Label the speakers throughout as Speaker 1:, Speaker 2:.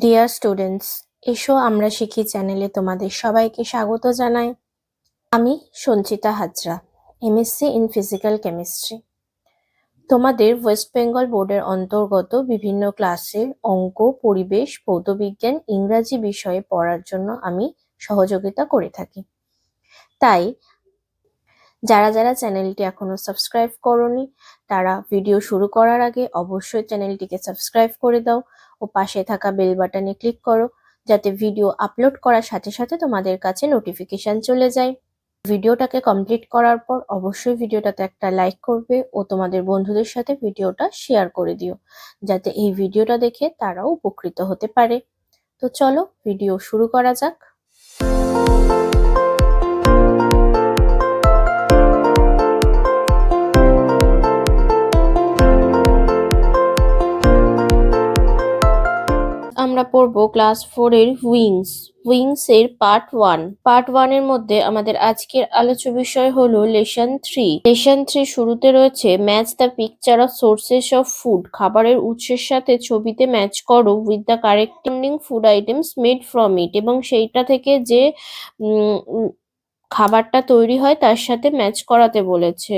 Speaker 1: Dear students, এসো আমরা শিখি চ্যানেলে তোমাদের সবাইকে স্বাগত জানাই। আমি Sanchita Hazra, MSc in physical chemistry. তোমাদের ওয়েস্ট বেঙ্গল বোর্ডের অন্তর্গত বিভিন্ন ক্লাসের অঙ্ক, পরিবেশ, ভৌতবিজ্ঞান, ইংরাজি বিষয়ে পড়ার জন্য আমি সহযোগিতা করে থাকি। তাই যারা যারা চ্যানেলটি এখনো সাবস্ক্রাইব করোনি তারা ভিডিও শুরু করার আগে অবশ্যই চ্যানেলটিকে সাবস্ক্রাইব করে দাও ও পাশে থাকা বেল বাটনে ক্লিক করো, যাতে ভিডিও আপলোড করার সাথে সাথে তোমাদের কাছে নোটিফিকেশন চলে যায়। ভিডিওটাকে কমপ্লিট করার পর অবশ্যই ভিডিওটাতে একটা লাইক করবে ও তোমাদের বন্ধুদের সাথে ভিডিওটা শেয়ার করে দিও, যাতে এই ভিডিওটা দেখে তারাও উপকৃত হতে পারে। তো চলো ভিডিও শুরু করা যাক। আমরা পড়বো ক্লাস 4 এর উইংস এর পার্ট 1 এর মধ্যে আমাদের আজকের আলোচ্য বিষয় হলো লেসন 3 শুরুতে রয়েছে match the picture of sources of food. খাবারের উৎসের সাথে ছবিতে ম্যাচ করো with the correcting food items made from it, এবং সেইটা থেকে যে খাবারটা তৈরি হয় তার সাথে ম্যাচ করাতে বলেছে।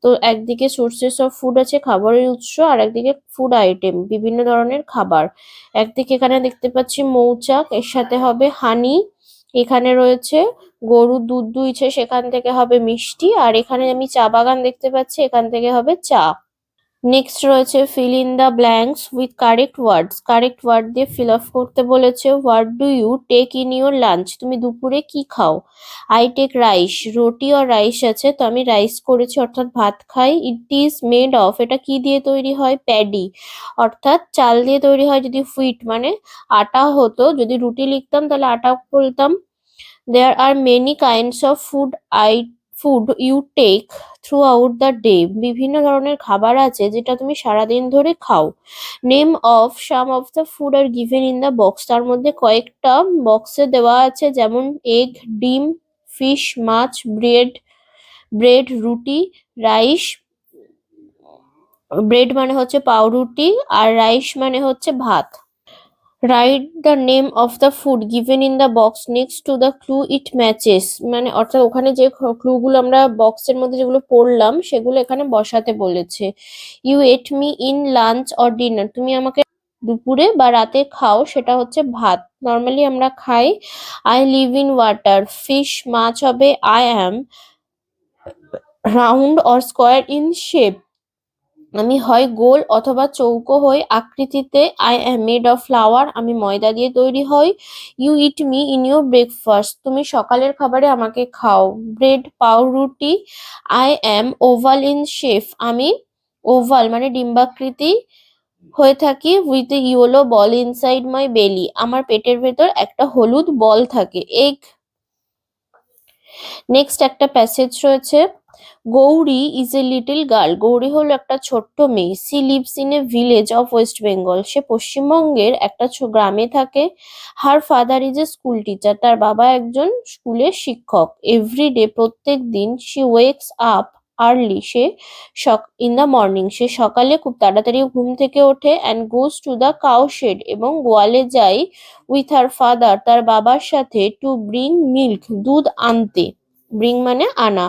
Speaker 1: তো একদিকে সোর্সেস অফ ফুড আছে খাবারের উৎস, আর একদিকে ফুড আইটেম বিভিন্ন ধরনের খাবার। একদিকে এখানে দেখতে পাচ্ছি মৌচাক, এর সাথে হবে হানি। এখানে রয়েছে গরু দুধ দুইছে, সেখান থেকে হবে মিষ্টি। আর এখানে আমি চা বাগান দেখতে পাচ্ছি, এখান থেকে হবে চা। নেক্সট রয়েছে fill in the blanks with correct word দিয়ে ফিল আপ করতে বলেছে। What do you take in your lunch? তুমি দুপুরে কি খাও? আই টেক রাইস, রুটি আর রাইস আছে, তো আমি রাইস করেছি অর্থাৎ ভাত খাই। ইট ইজ মেড অফ, এটা কি দিয়ে তৈরি হয়? প্যাডি, অর্থাৎ চাল দিয়ে তৈরি হয়। যদি হুইট মানে আটা হতো, যদি রুটি লিখতাম তাহলে আটা বলতাম। There are many kinds of food you take throughout the day. বিভিন্ন ধরনের খাবার আছে যেটা তুমি সারাদিন ধরে খাও। Name of some of the food are given in the box. তার মধ্যে কয়েকটা বক্সে দেওয়া আছে, যেমন এগ, ডিম, ফিশ, মাছ, ব্রেড, রুটি, রাইস। ব্রেড মানে হচ্ছে পাউরুটি আর রাইস মানে হচ্ছে ভাত। Write the name of the food given in the box next to the clue it matches. মানে অর্থাৎ ওখানে যে ক্লুগুলো আমরা বক্সের মধ্যে যেগুলো পড়লাম সেগুলো এখানে বসাতে বলেছে। You ate me in lunch or dinner, তুমি আমাকে দুপুরে বা রাতে খাও, সেটা হচ্ছে ভাত। নর্মালি আমরা খাই। I live in water, fish. মাছ হবে I am round or square in shape, আমি হয় গোল অথবা চৌকো হই আকৃতিতে। I am made of flour, আমি ময়দা দিয়ে তৈরি হই। You eat me in your breakfast, তুমি সকালের খাবারে আমাকে খাও। ব্রেড, পাউরুটি। I am oval in shape, আমি ওভাল মানে ডিম্বাকৃতি হয়ে থাকি। With a yellow ball inside my belly, আমার পেটের ভেতর একটা হলুদ বল থাকে। এগ। নেক্সট একটা প্যাসেজ রয়েছে। Gauri is a little girl, Gauri হলো একটা ছোট্ট মেয়ে। She lives in a village of West Bengal, সে পশ্চিমবঙ্গের একটা গ্রামে থাকে। Her father is a school teacher, তার বাবা একজন স্কুলের শিক্ষক। এভরিডে, প্রত্যেক দিন। শি ওয়েকস আপ আর্লি, সে ইন দ্য মর্নিং, সে সকালে খুব তাড়াতাড়ি ঘুম থেকে ওঠে। And goes to the cow shed, এবং গোয়ালে যায়। উইথ হার ফাদার, তার বাবার সাথে। টু ব্রিং মিল্ক, দুধ আনতে। ব্রিং মানে আনা।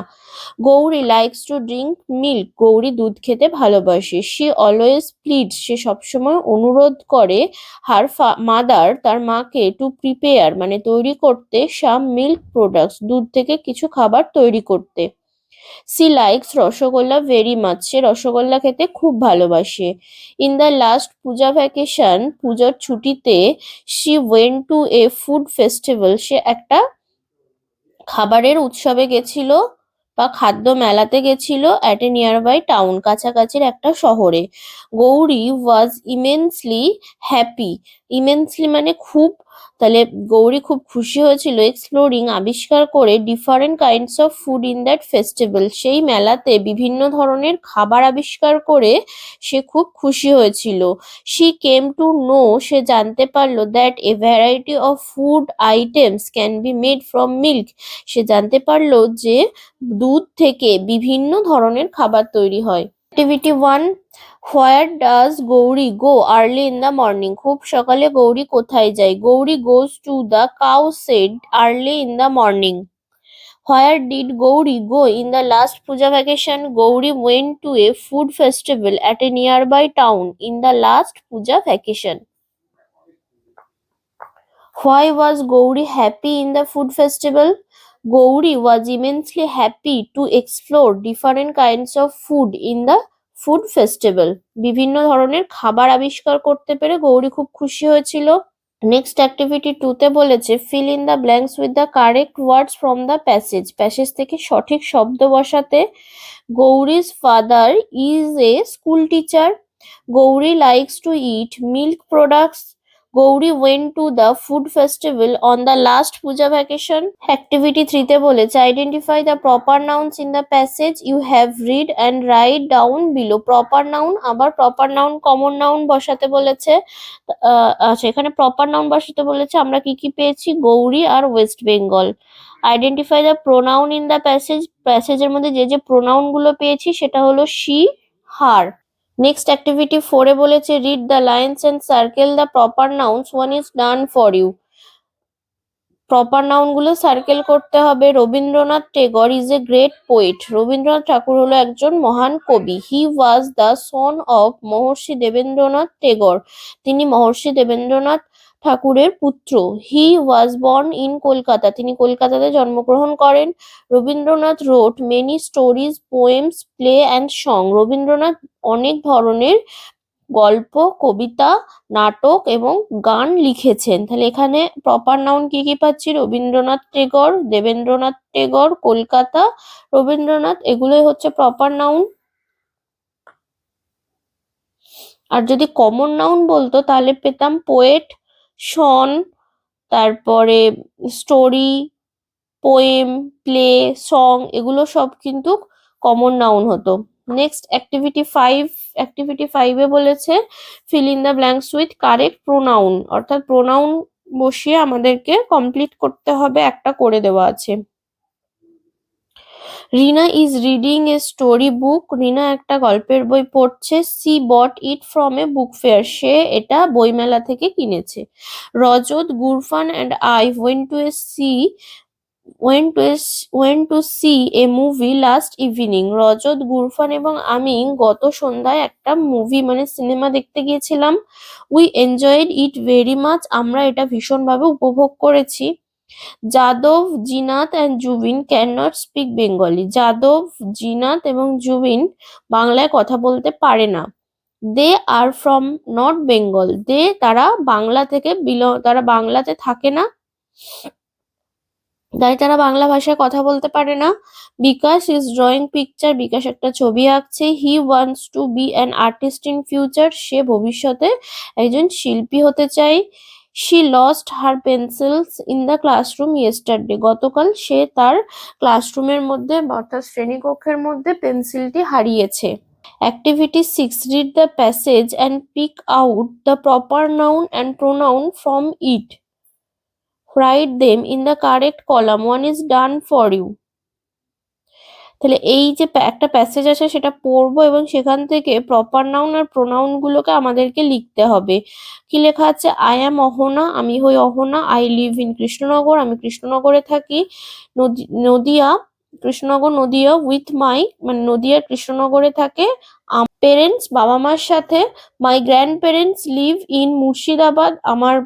Speaker 1: Gauri likes to drink milk, Gauri দুধ খেতে ভালোবাসে। শি অলওয়েজ প্লিডস, সে সবসময় অনুরোধ করে। হার মাদার, তার মাকে। টু প্রিপেয়ার মানে তৈরি করতে। সাম মিল্ক প্রোডাক্টস, দুধ থেকে কিছু খাবার তৈরি করতে। She likes rasgulla very much, সে রসগোল্লা খেতে খুব ভালোবাসে। In the last puja vacation, পুজোর ছুটিতে। She went to a food festival, সে একটা খাবারের উৎসবে গেছিল বা খাদ্য মেলাতে গেছিল। At a nearby town, কাছাকাছির একটা শহরে। Gauri was immensely happy, immensely মানে খুব, তাহলে গৌরী খুব খুশি হয়েছিল। এক্সপ্লোরিং আবিষ্কার করে। Different kinds of food in that festival, সেই মেলাতে বিভিন্ন ধরনের খাবার আবিষ্কার করে সে খুব খুশি হয়েছিল। শি কেম টু নো, সে জানতে পারলো। That a variety of food items can be made from milk, সে জানতে পারলো যে দুধ থেকে বিভিন্ন ধরনের খাবার তৈরি হয়। Activity 1, where does Gauri go early in the morning? খুব সকালে গৌরী কোথায় যায়? Gauri goes to the cow shed early in the morning. Where did Gauri go in the last puja vacation? Gauri went to a food festival at a nearby town in the last puja vacation. Why was Gauri happy in the food festival? Gauri was immensely happy to explore different kinds of food in the food festival. বিভিন্ন ধরনের খাবার আবিষ্কার করতে পেরে গৌরী খুব খুশি হয়েছিল। Next activity 2 তে বলেছে fill in the blanks with the correct words from the passage থেকে সঠিক শব্দ বসাতে। Gauri's father is a school teacher. Gauri likes to eat milk products. Gauri went to the food festival on the last puja vacation. Activity 3 তে বলেছে identify the proper nouns in the passage you have read and write down below. Proper noun, আবার proper noun common noun বসাতে বলেছে। আচ্ছা, এখানে proper noun বসাতে বলেছে। আমরা কি কি পেয়েছি? গৌরী আর West Bengal. Identify the pronoun in the প্যাসেজের মধ্যে যে প্রোনাউন গুলো পেয়েছি সেটা হলো শি, হার। নেক্সট অ্যাক্টিভিটি 4 এ বলেছে read the lines and circle the proper nouns one is done for you. Proper noun গুলো সার্কেল করতে হবে। Rabindranath Tagore is a great poet. Rabindranath Thakur হলো একজন মহান কবি। He was the son of Maharshi Debendranath Tagore. তিনি মহর্ষি দেবেন্দ্রনাথ ঠাকুরের পুত্র। হি ওয়াজ বর্ন ইন কলকাতা। তিনি কলকাতাতে জন্মগ্রহণ করেন। Rabindranath রোট many stories, poems, play and song. Rabindranath অনেক ধরনের গল্প, কবিতা, নাটক এবং গান লিখেছেন। তাহলে এখানে প্রপার নাউন কি কি পাচ্ছি? রবীন্দ্রনাথ টেগর, দেবেন্দ্রনাথ টেগর, কলকাতা, রবীন্দ্রনাথ, এগুলোই হচ্ছে প্রপার নাউন। আর যদি কমন নাউন বলতো তাহলে পেতাম পোয়েট, শন, তারপরে স্টোরি, পোয়েম, প্লে, সং, এগুলো সব কিন্তু কমন নাউন হতো। নেক্সট অ্যাক্টিভিটি 5 এ বলেছে fill in the blanks with correct pronoun, অর্থাৎ প্রোনাউন বসিয়ে আমাদেরকে কমপ্লিট করতে হবে। একটা করে দেওয়া আছে। Rina is reading a story book. Rina একটা গল্পের বই পড়ছে। She bought it from a book fair. সে এটা বইমেলা থেকে কিনেছে। Rajat, Gurfan and I went to see a movie last evening. Rajat, Gurfan এবং আমি গত সন্ধ্যায় একটা মুভি মানে সিনেমা দেখতে গিয়েছিলাম। We enjoyed it very much. আমরা এটা ভীষণভাবে উপভোগ করেছি। Yadav, Zinat and Zubin can not speak Bengali. Yadav, Zinat এবং জুবিন বাংলায় কথা বলতে পারে না। They are from not Bengal. তারা বাংলা থেকে তারা বাংলাতে থাকে না, তাই তারা বাংলা ভাষায় কথা বলতে পারে না। Bikash is drawing picture. Bikash একটা ছবি আঁকছে। He wants to be an artist in future. সে ভবিষ্যতে একজন শিল্পী হতে চায়। She lost her pencils in the classroom yesterday. গতকাল সে তার ক্লাসরুমের মধ্যে অর্থাৎ শ্রেণীকক্ষের মধ্যে পেন্সিলটি হারিয়েছে। Activity 6 read the passage and pick out the proper noun and pronoun from it. Write them in the correct column. One is done for you. তাহলে এই যে একটা প্যাসেজ আছে সেটা পড়বো এবং সেখান থেকে প্রপার নাউন আর প্রোনাউন গুলোকে আমাদেরকে লিখতে হবে। কি লেখা আছে? I am Ahana. আমি হই Ahana. I live in Krishnanagar. আমি কৃষ্ণনগরে থাকি। নদিয়া, কৃষ্ণনগর নদিয়া উইথ মাই, মানে নদিয়া কৃষ্ণনগরে থাকে। পেরেন্টস, বাবা মার সাথে। My grandparents live in Murshidabad. আমার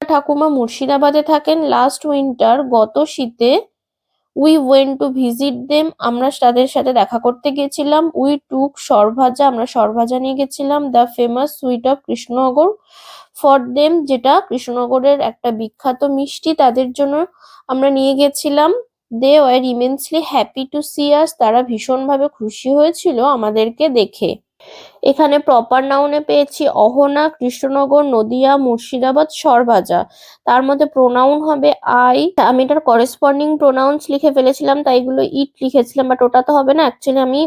Speaker 1: ঠাকুমা মুর্শিদাবাদে থাকেন। লাস্ট উইন্টার, গত শীতে। We went to visit them. আমরা তাদের সাথে দেখা করতে গেছিলাম। We took sarbhaja. আমরা সরভাজা নিয়ে গেছিলাম। The famous sweet of Krishnanagar for them, যেটা কৃষ্ণনগরের একটা বিখ্যাত মিষ্টি, তাদের জন্য আমরা নিয়ে গেছিলাম। They were immensely happy to see us. তারা ভীষণভাবে খুশি হয়েছিল আমাদেরকে দেখে। এখানে প্রপার নাউনে পেয়েছি অহনা, কৃষ্ণনগর, নদিয়া, মুর্শিদাবাদ, সরভাজা। তার মধ্যে প্রোনাউন হবে আই। আমি এটার করেসপন্ডিং প্রোনাউন্স লিখে ফেলেছিলাম, তাই এগুলো ইট লিখেছিলাম, বাট ওটা তো হবে না। অ্যাকচুয়ালি আমি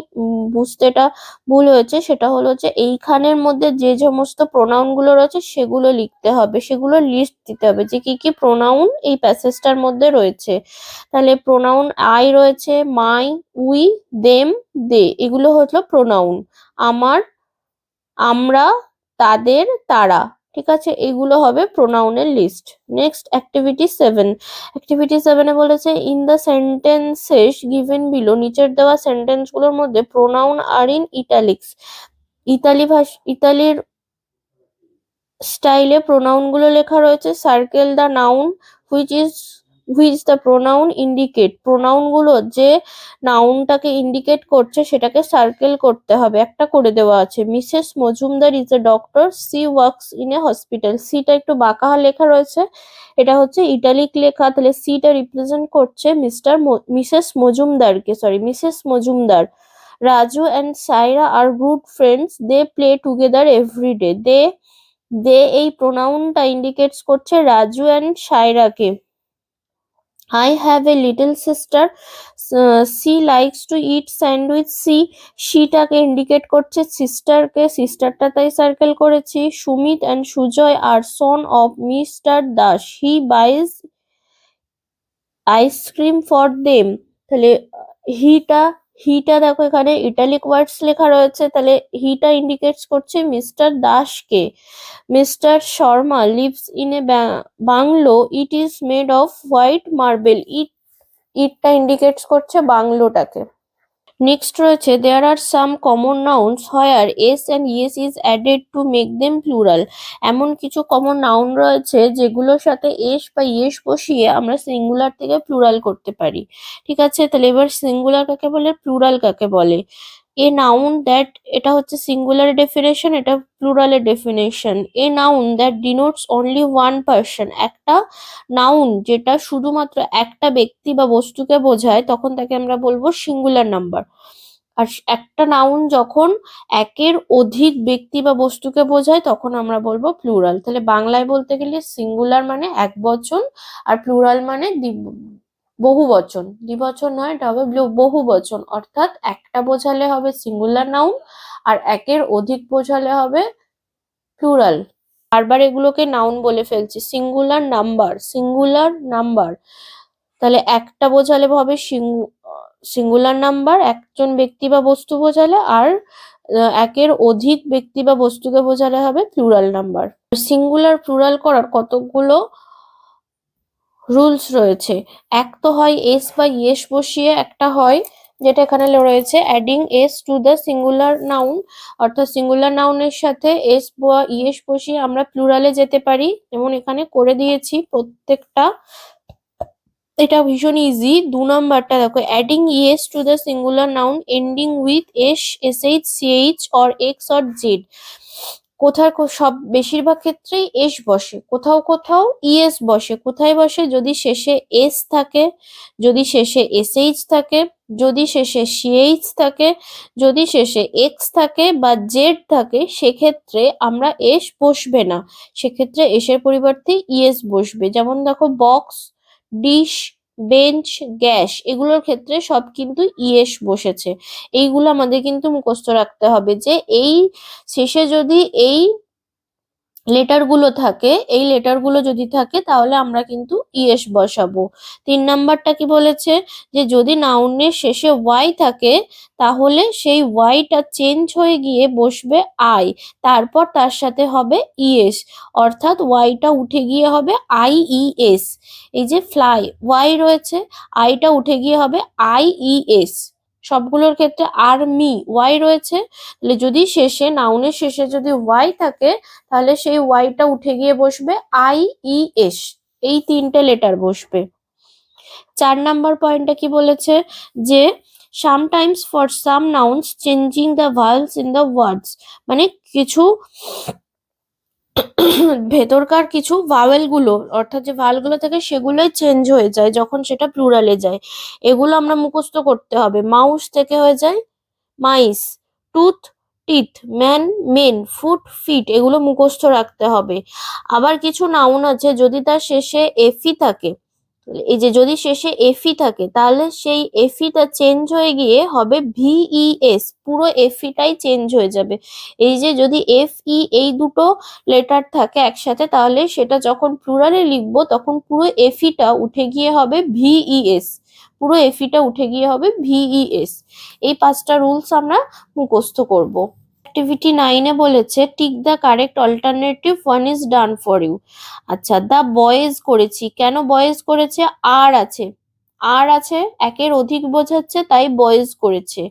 Speaker 1: বুঝতে এটা ভুল হয়েছে। সেটা হলো যে এইখানের মধ্যে যে সমস্ত প্রোনাউন গুলো রয়েছে সেগুলো লিখতে হবে, সেগুলো লিস্ট দিতে হবে যে কি কি প্রোনাউন এই প্যাসেজটার মধ্যে রয়েছে। তাহলে প্রোনাউন আই রয়েছে, মাই, উই, দেম, দে, এগুলো হলো প্রোনাউন। আমার, আমরা, তাদের, তারা। ঠিক আছে, এগুলো হবে প্রোনাউনের লিস্ট। নেক্সট অ্যাক্টিভিটি 7 বলেছে in the sentences given below, নিচের দেওয়া সেন্টেন্স গুলোর মধ্যে প্রোনাউন আর ইন ইটালিক্স। ইতালির স্টাইলে প্রোনাউন গুলো লেখা রয়েছে। Circle the noun which the pronoun indicate, pronoun গুলো যে নাউনটাকে ইন্ডিকেট করছে সেটাকে সার্কেল করতে হবে, একটা করে দেওয়া আছে। Mrs Majumdar is a doctor, she works in a hospital. সিটা একটু বাঁকা লেখা রয়েছে, এটা হচ্ছে ইটালিক লেখা, তাহলে সিটা রিপ্রেজেন্ট করছে Mrs Majumdar. Raju and Saira are good friends, they play together every day. এই প্রোনাউনটা ইন্ডিকেটস করছে রাজু অ্যান্ড সায়রাকে। I have a little sister, she likes to eat sandwich. সেটাকে ইন্ডিকেট করছে সিস্টারকে, সিস্টারটা তাই সার্কেল করেছি। Sumit and Sujay are son of mister Das, he buys ice cream for them. তাহলে হিটা হিটা দেখো এখানে ইটালিক ওয়ার্ডস লেখা রয়েছে, তাহলে হিটা ইন্ডিকেটস করছে মিস্টার দাসকে। Mister Sharma lives in a bungalow, it is made of white marble. ইটটা ইন্ডিকেটস করছে বাংলোটাকে। নেক্সট রয়েছে there are some common nouns where s and es is added to make them plural. এমন কিছু কমন নাউন রয়েছে যেগুলোর সাথে এস বা ইয়েস বসিয়ে আমরা সিঙ্গুলার থেকে প্লুরাল করতে পারি। ঠিক আছে, তাহলে এবার সিঙ্গুলার কাকে বলে, প্লুরাল কাকে বলে। এ নাউন দ্যাট, এটা হচ্ছে সিঙ্গুলার ডেফিনেশন, এটা প্লুরালের definition. A noun that denotes only one person, একটা নাউন যেটা শুধুমাত্র একটা ব্যক্তি বা বস্তুকে বোঝায় তখন তাকে আমরা বলবো সিঙ্গুলার নাম্বার। আর একটা নাউন যখন একের অধিক ব্যক্তি বা বস্তুকে বোঝায় তখন আমরা বলবো প্লুরাল। তাহলে বাংলায় বলতে গেলে সিঙ্গুলার মানে এক বচন, আর প্লুরাল মানে বহু বচন। দ্বিবচন নয়, এটা হবে বহু বচন, অর্থাৎ একটা বোঝালে হবে সিঙ্গুলার নাউন আর একের অধিক বোঝালে হবে প্লুরাল। বারবার এগুলোকে নাউন বলে ফেলছি। সিঙ্গুলার নাম্বার, তাহলে একটা বোঝালে হবে সিঙ্গুলার নাম্বার, একজন ব্যক্তি বা বস্তু বোঝালে, আর একের অধিক ব্যক্তি বা বস্তুকে বোঝালে হবে প্লুরাল নাম্বার। সিঙ্গুলার প্লুরাল করার কতগুলো রুলস রয়েছে। এক তো হয় এস বা ইয়েস বসিয়ে, একটা হয় যেটা এখানে রয়েছে adding S two the singular noun, অর্থাৎ সিঙ্গুলার নাউনের সাথে এস বা ইয়েস বসিয়ে আমরা প্লুরালে যেতে পারি, যেমন এখানে করে দিয়েছি প্রত্যেকটা। এটা ভীষণ ইজি। 2 নাম্বারটা দেখো, adding es to the singular noun ending with S, SH, CH or X or Z. সব বেশিরভাগ ক্ষেত্রেই এস বসে, কোথাও কোথাও ইএস বসে। কোথায় বসে, যদি শেষে এস থাকে, যদি শেষে এসএইচ থাকে, যদি শেষে সিএইচ থাকে, যদি শেষে এক্স থাকে বা জেড থাকে, সেক্ষেত্রে আমরা এস বসবে না, সেক্ষেত্রে এসের পরিবর্তে ইএস বসবে। যেমন দেখো বক্স, ডিশ, বেঞ্চ, গ্যাস, এগুলোর ক্ষেত্রে সব কিন্তু ইএস বসেছে। এইগুলো আমাদের কিন্তু মুখস্থ রাখতে হবে যে এই শেষে যদি এই লেটারগুলো যদি থাকে তাহলে আমরা কিন্তু ইএস বসাবো। 3 নাম্বারটা কি বলেছে, যে যদি নাউনের শেষে ওয়াই থাকে তাহলে সেই ওয়াইটা চেঞ্জ হয়ে গিয়ে বসবে আই, তারপর তার সাথে হবে ইএস, অর্থাৎ ওয়াইটা উঠে গিয়ে হবে আইইএস। এই যে ফ্লাই, ওয়াই রয়েছে, আইটা উঠে গিয়ে হবে আইইএস। সবগুলোর ক্ষেত্রে আর্মি, ওয়াই রয়েছে, তাহলে যদি শেষে নাউনের শেষে যদি ওয়াই থাকে তাহলে সেই ওয়াইটা উঠে গিয়ে বসবে আইইএস, এই 3টে লেটার বসবে। 4 নাম্বার পয়েন্টটা কি বলেছে, যে sometimes for some nouns changing the vowels in the words, মানে কিছু ভেতরকার কিছু ভাওয়েল গুলো, অর্থাৎ যে ভাওয়েল গুলো থাকে সেগুলোই চেঞ্জ হয়ে যায় যখন সেটা প্লুরালে যায়। এগুলো আমরা মুখস্থ করতে হবে। মাউস থেকে হয়ে যায় mice, tooth teeth, man men, foot feet, এগুলো মুখস্থ রাখতে হবে। আবার কিছু নাউন আছে যদি তার শেষে এফি থাকে, এই যে যদি শেষে এফি থাকে তাহলে সেই এফিটা চেঞ্জ হয়ে গিয়ে হবে ভিইএস, পুরো এফিটাই চেঞ্জ হয়ে যাবে। এই যে যদি এফ ই এই দুটো লেটার থাকে একসাথে তাহলে সেটা যখন প্লুরালে লিখবো তখন পুরো এফিটা উঠে গিয়ে হবে ভিইএস, পুরো এফিটা উঠে গিয়ে হবে ভিইএস। এই 5টা রুলস আমরা মুখস্থ করব। অ্যাক্টিভিটি 9 এ বলেছে tick the correct alternative, one is done for you. আচ্ছা, দ্য বয়েজ করেছি, কেন বয়েজ করেছে? আর আছে, একের অধিক বোঝাচ্ছে তাই বয়েজ করেছে।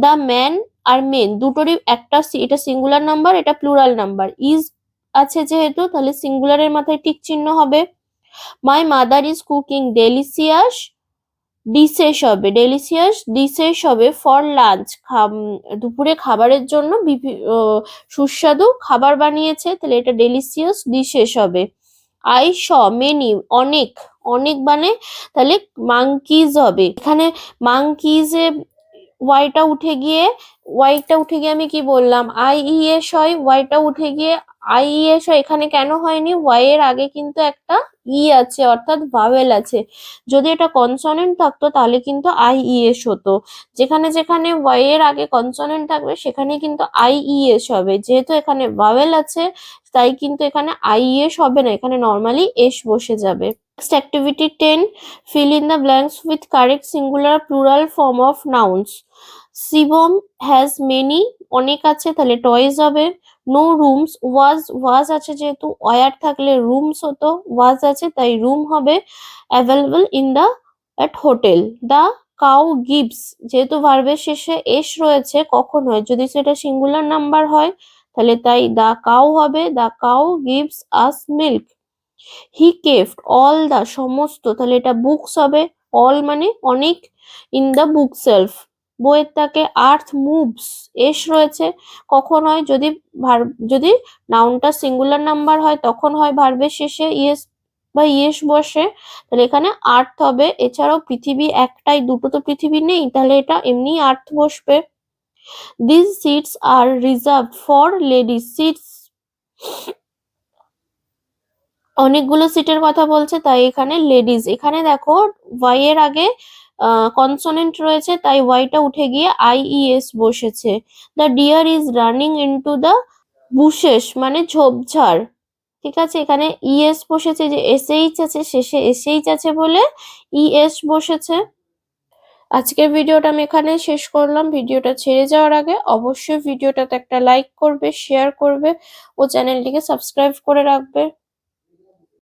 Speaker 1: দ্য ম্যান আর মেন দুটোরই একটা এটা সিঙ্গুলার নাম্বার, এটা প্লুরাল নাম্বার। ইজ আছে যেহেতু তাহলে সিঙ্গুলারের মাথায় টিক চিহ্ন হবে। My mother is cooking delicious dishes হবে ফর লাঞ্চ, দুপুরে খাবারের জন্য সুস্বাদু খাবার বানিয়েছে, তাহলে এটা ডেলিসিয়াস ডিশেস হবে। আই শ মেনি অনেক, অনেক মানে তাহলে মাংকিজ হবে। এখানে মাংকিজে ওয়াইটা উঠে গিয়ে আমি কি বললাম? আইইএস হয়, ওয়াইটা উঠে গিয়ে আইইএস হয়। এখানে কেন হয়নি? ওয়াই এর আগে কিন্তু একটা আছে, অর্থাৎ ভাওয়েল আছে। যদি এটা কনসোনেন্ট থাকতো তাহলে কিন্তু আইইএস হতো। যেখানে যেখানে ওয়াই এর আগে কনসোনেন্ট থাকবে সেখানে কিন্তু আইইএস হবে। যেহেতু এখানে ভাওয়েল আছে তাই কিন্তু এখানে আইইএস হবে না, এখানে নর্মালি এস বসে যাবে। Next activity 10, fill in the blanks with correct singular plural form of nouns. Shivam has many, অনেক আছে তাহলে টয়েস হবে। নো রুমস, ওয়াজ আছে যেহেতু ওয়ার থাকলে রুমস হতো, ওয়াজ আছে তাই রুম হবে। Available in the at hotel. The cow gives, যেহেতু ভার্বের শেষে এস রয়েছে কখন হয়? যদি সেটা সিঙ্গুলার নাম্বার হয় তাহলে তাই দ্য কাউ হবে। The cow gives us milk. He kept all the সমস্ত, তাহলে এটা বুকস হবে। অল মানে অনেক। ইন দ্য বুক সেলফ, বইয়ের তাকে। আর্থ মুভস, এস রয়েছে কখন হয়? যদি নাউনটা সিঙ্গুলার নাম্বার হয় তখন হয় ভার্বের শেষে ইয়েস বা ইয়েস বসে, তাহলে এখানে আর্থ হবে। এছাড়াও পৃথিবী একটাই, দুটো তো পৃথিবী নেই, তাহলে এটা এমনি আর্থ বসবে। This seats are reserved for ladies, seats অনেকগুলো সিটের কথা বলছে তাই এখানে লেডিস। এখানে দেখো ওয়াই এর আগে কনসোনেন্ট রয়েছে তাই ওয়াইটা উঠে গিয়ে আইইএস বসেছে। The deer is running into the bushes মানে ঝোপঝাড়। ঠিক আছে, এখানে ইএস বসেছে, যে এসএইচ আছে শেষে এসএইচ আছে বলে ইএস বসেছে। আজকের ভিডিওটা আমি এখানে শেষ করলাম। ভিডিওটা ছেড়ে যাওয়ার আগে অবশ্যই ভিডিওটাতে একটা লাইক করবে, শেয়ার করবে ও চ্যানেলটিকে সাবস্ক্রাইব করে রাখবে।